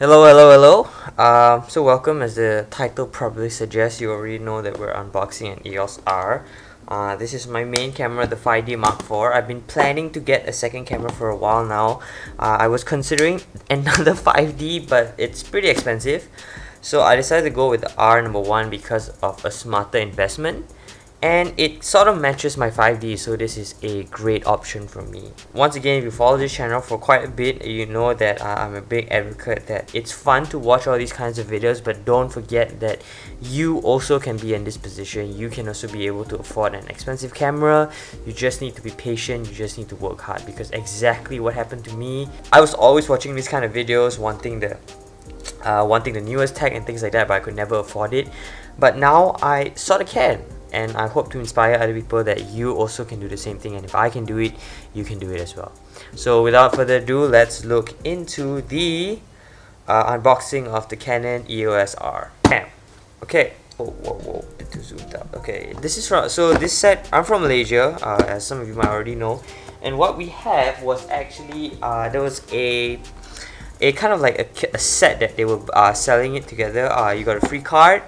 Hello, hello, hello. So welcome. As the title probably suggests, you already know that we're unboxing an EOS R. This is my main camera, the 5D Mark IV. I've been planning to get a second camera for a while now. I was considering another 5D, but it's pretty expensive. So I decided to go with the R number 1 because of a smarter investment. And it sort of matches my 5D, so this is a great option for me. Once again, if you follow this channel for quite a bit, you know that I'm a big advocate that it's fun to watch all these kinds of videos, but don't forget that you also can be in this position. You can also be able to afford an expensive camera. You just need to be patient, you just need to work hard, because exactly what happened to me. I was always watching these kind of videos, wanting the newest tech and things like that, but I could never afford it. But now I sort of can. And I hope to inspire other people that you also can do the same thing, and if I can do it, you can do it as well. So without further ado, let's look into the unboxing of the Canon EOS R. Okay. Whoa, bit too zoomed out. Okay, this is from, so this set, I'm from Malaysia, as some of you might already know, and what we have was actually there was a kind of like a set that they were selling it together. You got a free card,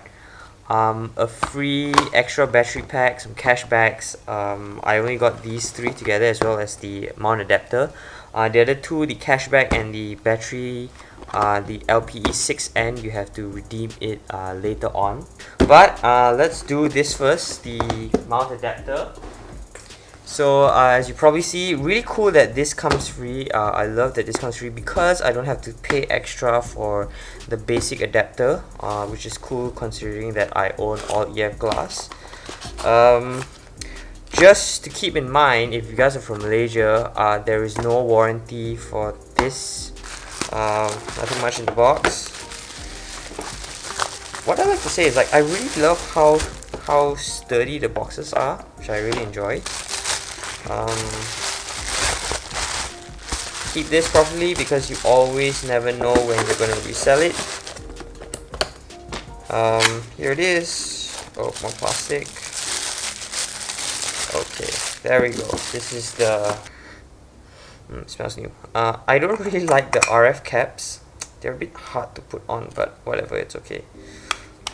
a free extra battery pack, some cashbacks. I only got these 3 together, as well as the mount adapter. The other 2, the cashback and the battery, the LPE6N, you have to redeem it later on. But let's do this first, the mount adapter. So as you probably see, really cool that this comes free. I love that this comes free because I don't have to pay extra for the basic adapter, which is cool considering that I own all EF glass. Just to keep in mind, if you guys are from Malaysia, there is no warranty for this. Nothing much in the box. What I like to say is, like, I really love how sturdy the boxes are, which I really enjoy. Keep this properly because you always never know when you're going to resell it. Here it is. Oh, more plastic. Okay, there we go. This is the it smells new. I don't really like the RF caps. They're a bit hard to put on, but whatever, it's okay.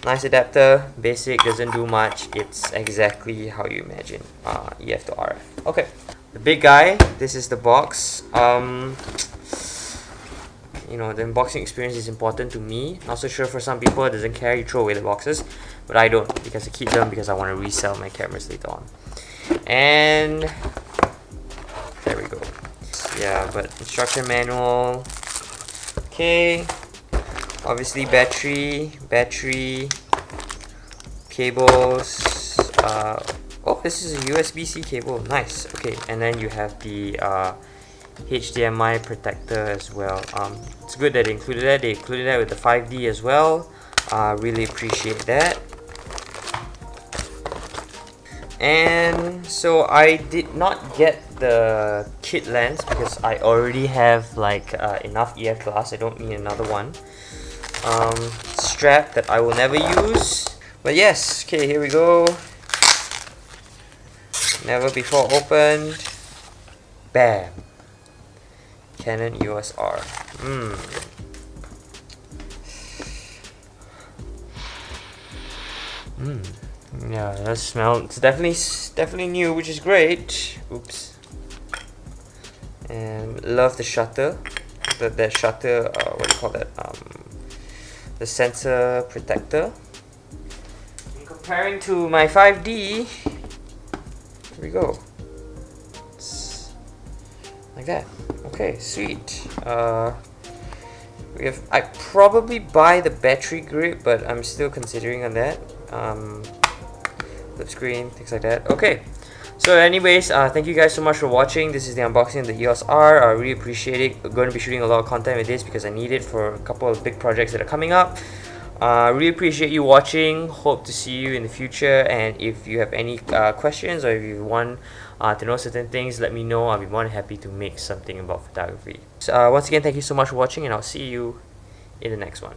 Nice adapter, basic, doesn't do much. It's exactly how you imagine EF to RF. Okay, the big guy. This is the box. You know, the unboxing experience is important to me. Not so sure for some people, it doesn't care, you throw away the boxes, but I don't, because I keep them because I want to resell my cameras later on. And there we go. Yeah, but instruction manual. Okay. Obviously battery, cables. Oh, this is a USB-C cable. Nice. Okay, and then you have the HDMI protector as well. It's good that they included that. They included that with the 5D as well. Really appreciate that. And so I did not get the kit lens because I already have like enough EF glass. I don't need another one. Strap that I will never use, but yes. Okay, here we go. Never before opened. Bam. Canon EOS R. Yeah, that smell. It's definitely new, which is great. Oops. And love the shutter. That shutter. What do you call that? The sensor protector. And comparing to my 5D, here we go. It's like that. Okay, sweet. I probably buy the battery grip, but I'm still considering on that. Flip screen, things like that. Okay. So anyways, thank you guys so much for watching. This is the unboxing of the EOS R. I really appreciate it. I'm going to be shooting a lot of content with this because I need it for a couple of big projects that are coming up. Really appreciate you watching. Hope to see you in the future. And if you have any questions, or if you want to know certain things, let me know. I'll be more than happy to make something about photography. So, once again, thank you so much for watching, and I'll see you in the next one.